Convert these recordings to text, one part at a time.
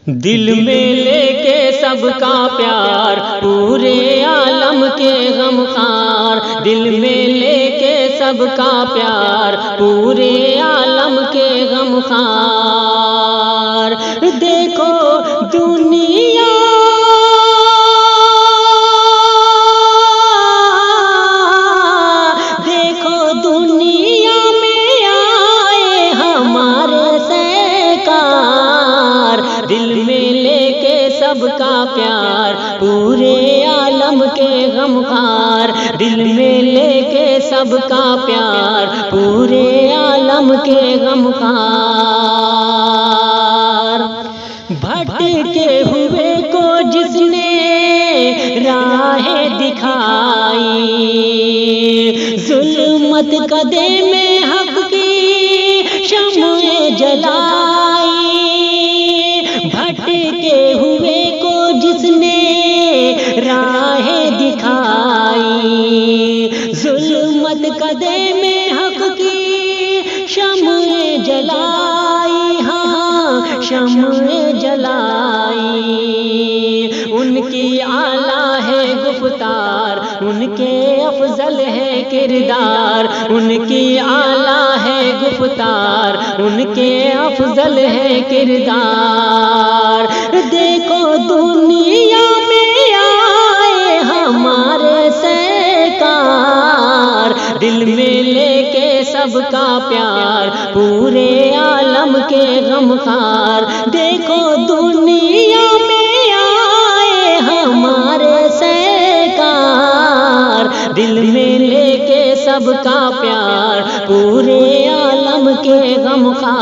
دل میں لے کے سب کا پیار، پورے عالم کے غمخوار، دل میں لے کے سب کا پیار، پورے عالم کے غمخوار۔ دیکھو دنیا دل میں لے کے سب کا پیار، پورے عالم کے غمخوار، دل میں لے کے سب کا پیار، پورے عالم کے غمخوار۔ بھٹکے ہوئے کو جس نے راہ دکھائی، ظلمت قدے میں حق کی شمع جلائی، بھٹکے ہوئے کو جس نے راہ دکھائی، ظلمت قدے میں حق کی شمع جلائی، ہاں شمع جلائی۔ ان کی اعلیٰ ہے گفتار، ان کے افضل ہے کردار، ان کی اعلیٰ ہے گفتار، ان کے افضل ہے کردار۔ دیکھو دنیا میں آئے ہمارے سرکار، دل میں لے کے سب کا پیار، پورے عالم کے غمخوار۔ دیکھو دنیا میں آئے ہمارے سرکار، دل میں لے کے سب کا پیار، پورے عالم کے غمخوار۔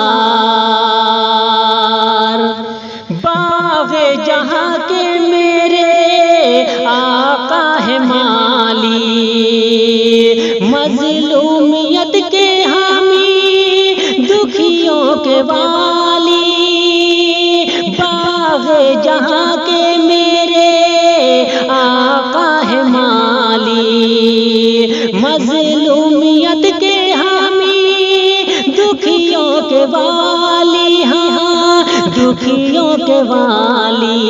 باغ جہاں کے میرے آقا ہے مالی، مظلومیت کے حامی، دکھیوں کے والی۔ باغ جہاں کے میرے آقا ہے مالی، مظلومیت کے حامی، دکھیوں کے والی، ہاں دکھیوں کے والی۔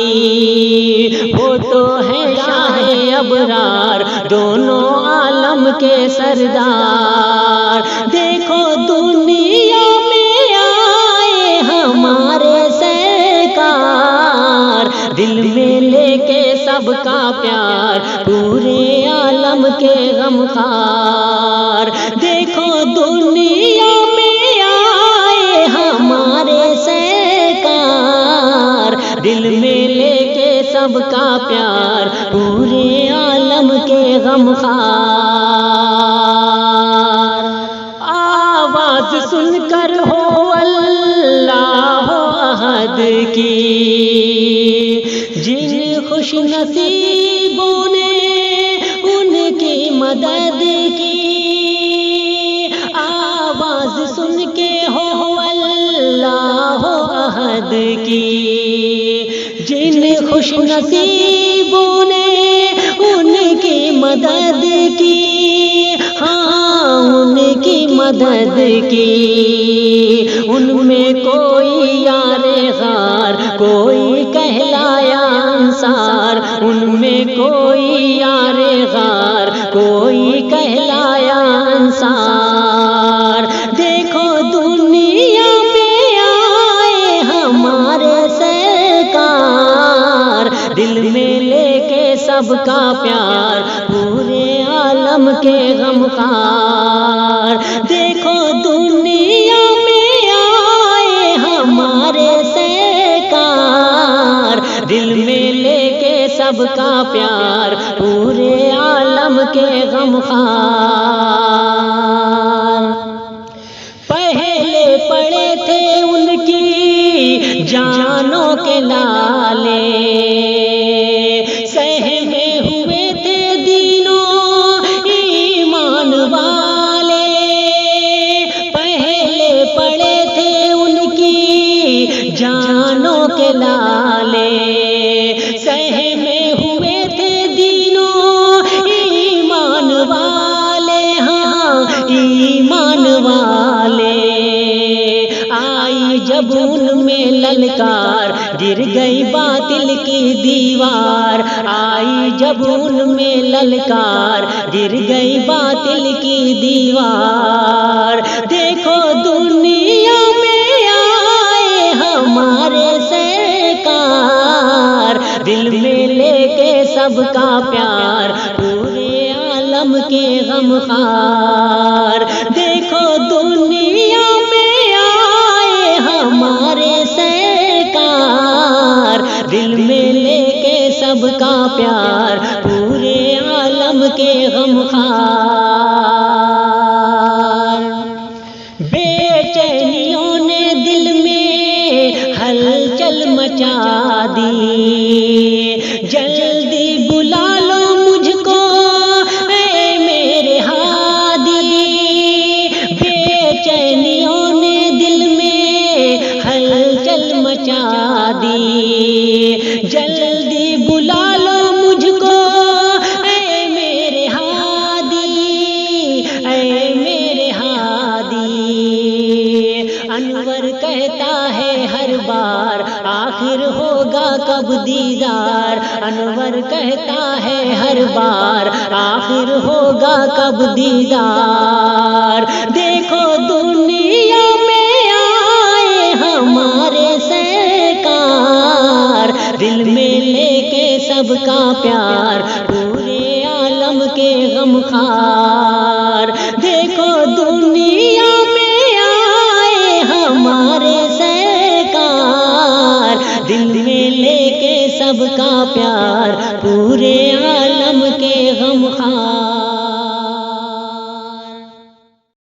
وہ تو ہے شاہ ابرار، دونوں عالم کے سردار۔ دیکھو دنیا میں آئے ہمارے سرکار، دل میں لے کے سب کا پیار، پورے عالم کے غمخوار۔ دیکھو دنیا میں آئے ہمارے سرکار، دل میں لے کے سب کا پیار، پورے عالم کے غمخوار۔ آواز سن کر ہو اللہ احد کی، جن خوش نصیبوں نے ان کی مدد کی، آواز سن کے ہو اللہ احد کی، جن خوش نصیبوں نے ان کی مدد کی، ہاں ان کی مدد کی۔ ان میں کوئی یار غار، کوئی کہلایا انصار، ان میں کوئی یار غار، کوئی کہلایا انصار۔ دیکھو دنیا میں آئے ہمارے سرکار، دل میں لے کے سب کا پیار، پورے عالم کے غمخوار۔ دیکھو دنیا میں آئے ہمارے سرکار، دل میں لے کے سب کا پیار، پورے عالم کے غمخوار۔ پہلے پڑے تھے ان کی جانوں کے لالے، سہمے ہوئے تھے دینوں ایمان والے۔ پہلے پڑے تھے ان کی جانوں کے لالے، سہمے ہوئے تھے دینوں ایمان والے، ہاں ایمان والے۔ آئی جب ان میں للکار، گر گئی باطل کی دیوار، آئی جب ان میں للکار، گر گئی باطل کی دیوار۔ دیکھو دنیا میں آئے ہمارے سرکار، دل میں لے کے سب کا پیار، پورے عالم کے غمخوار۔ دیکھو دنیا میں آئے ہمارے سرکار، دل میں لے کے سب کا پیار، پورے عالم کے غمخوار۔ بے چینیوں نے دل میں ہلچل مچا دی، جلدی بلا لو مجھ کو اے میرے ہادی۔ بے چینیوں نے دل میں ہلچل مچا دی، جلدی بلا لو مجھ کو اے میرے ہادی، اے میرے ہادی۔ انور کہتا ہے ہر بار آخر ہوگا کب دیدار، انور کہتا ہے ہر بار آخر ہوگا کب دیدار۔ دیکھو دنیا